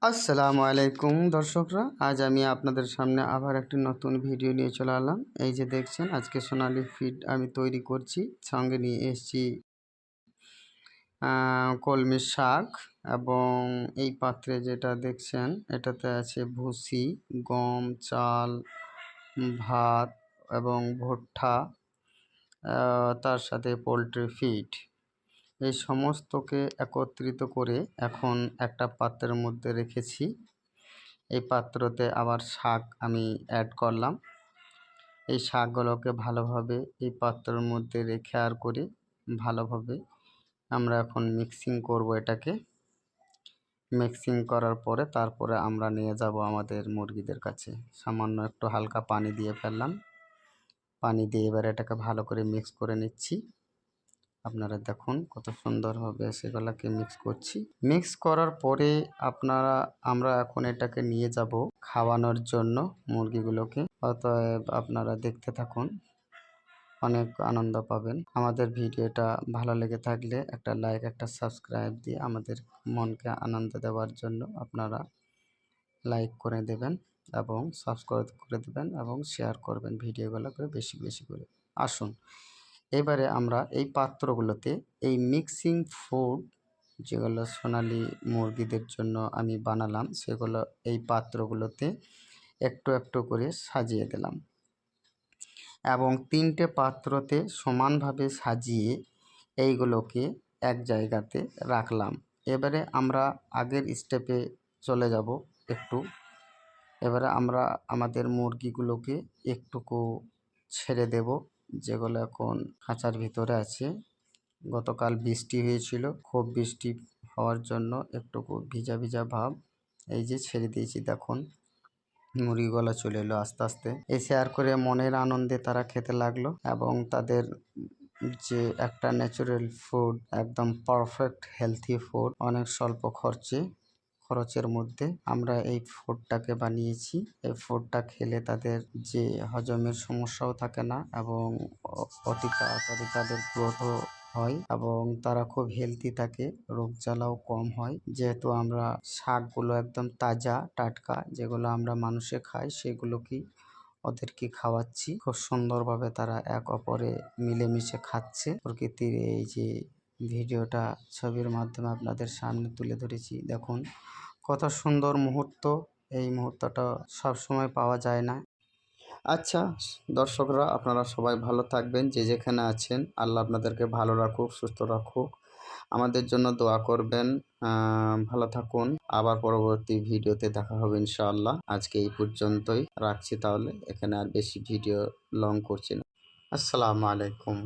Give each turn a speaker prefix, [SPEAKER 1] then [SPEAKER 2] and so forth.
[SPEAKER 1] আসসালামু আলাইকুম দর্শকরা, আজ আমি আপনাদের সামনে আবার একটি নতুন ভিডিও নিয়ে চলে এলাম। এই যে দেখছেন, আজকে সোনালি ফিড আমি তৈরি করছি। সঙ্গে নিয়ে এসেছি কলমি শাক, এবং এই পাত্রে যেটা দেখছেন এটাতে আছে ভুসি, গম, চাল, ভাত এবং ভুট্টা, তার সাথে পোলট্রি ফিড। এই সমস্তকে একত্রিত করে এখন একটা পাত্রের মধ্যে রেখেছি। এই পাত্রতে আবার শাক আমি অ্যাড করলাম। এই শাকগুলোকে ভালোভাবে এই পাত্রের মধ্যে রেখে আর করে ভালোভাবে আমরা এখন মিক্সিং করব। এটাকে মিক্সিং করার পরে তারপরে আমরা নিয়ে যাব আমাদের মুরগিদের কাছে। সামান্য একটু হালকা পানি দিয়ে ফেললাম। পানি দিয়ে এবার এটাকে ভালো করে মিক্স করে নিচ্ছি। আপনারা দেখুন কত সুন্দরভাবে সেগুলোকে মিক্স করছি। মিক্স করার পরে আমরা এখন এটাকে নিয়ে যাব খাওয়ানোর জন্য মুরগিগুলোকে। অতএব আপনারা দেখতে থাকুন, অনেক আনন্দ পাবেন। আমাদের ভিডিওটা ভালো লেগে থাকলে একটা লাইক, একটা সাবস্ক্রাইব দিয়ে আমাদের মনকে আনন্দ দেওয়ার জন্য আপনারা লাইক করে দেবেন এবং সাবস্ক্রাইব করে দেবেন এবং শেয়ার করবেন ভিডিওগুলোকে বেশি বেশি করে। আসুন এবারে আমরা এই পাত্রগুলোতে এই মিক্সিং ফুড যেগুলো সোনালি মুরগিদের জন্য আমি বানালাম, সেগুলো এই পাত্রগুলোতে একটু একটু করে সাজিয়ে দিলাম এবং 3টে পাত্রতে সমানভাবে সাজিয়ে এইগুলোকে এক জায়গাতে রাখলাম। এবারে আমরা আগের স্টেপে চলে যাব একটু। এবারে আমরা আমাদের মুরগিগুলোকে একটুকু ছেড়ে দেব, যেগুলো এখন খাঁচার ভিতরে আছে। গতকাল বৃষ্টি হয়েছিল, খুব বৃষ্টি হওয়ার জন্য একটুকু ভিজা ভিজা ভাব। এই যে ছেড়ে দিয়েছি, দেখুন মুরগিগুলো চলে এলো আস্তে আস্তে। এসে আর করে মনের আনন্দে তারা খেতে লাগলো এবং তাদের যে একটা ন্যাচারাল ফুড, একদম পারফেক্ট হেলথি ফুড, অনেক স্বল্প খরচের মধ্যে আমরা এই ফুডটাকে বানিয়েছি। এই ফুডটা খেলে তাদের যে হজমের সমস্যাও থাকে না এবং অতি তাড়াতাড়ি তাদের গ্রোথও হয় এবং তারা খুব হেলদি থাকে, রোগ জ্বালাও কম হয়। যেহেতু আমরা শাকগুলো একদম তাজা টাটকা যেগুলো আমরা মানুষে খাই, সেগুলোকেই ওদেরকে খাওয়াচ্ছি। খুব সুন্দরভাবে তারা এক অপরে মিলেমিশে খাচ্ছে। প্রকৃতির এই যে ভিডিওটা ছবির মাধ্যমে আপনাদের সামনে তুলে ধরেছি, দেখুন কত সুন্দর মুহূর্ত। এই মুহূর্তটা সব সময় পাওয়া যায় না। আচ্ছা দর্শকরা, আপনারা সবাই ভালো থাকবেন, যে যেখানে আছেন। আল্লাহ আপনাদেরকে ভালো রাখুক, সুস্থ রাখুক। আমাদের জন্য দোয়া করবেন। ভালো থাকুন। আবার পরবর্তী ভিডিওতে দেখা হবে ইনশাআল্লাহ। আজকে এই পর্যন্তই রাখছি, তাহলে এখানে আর বেশি ভিডিও লং করছি না। আসসালামু আলাইকুম।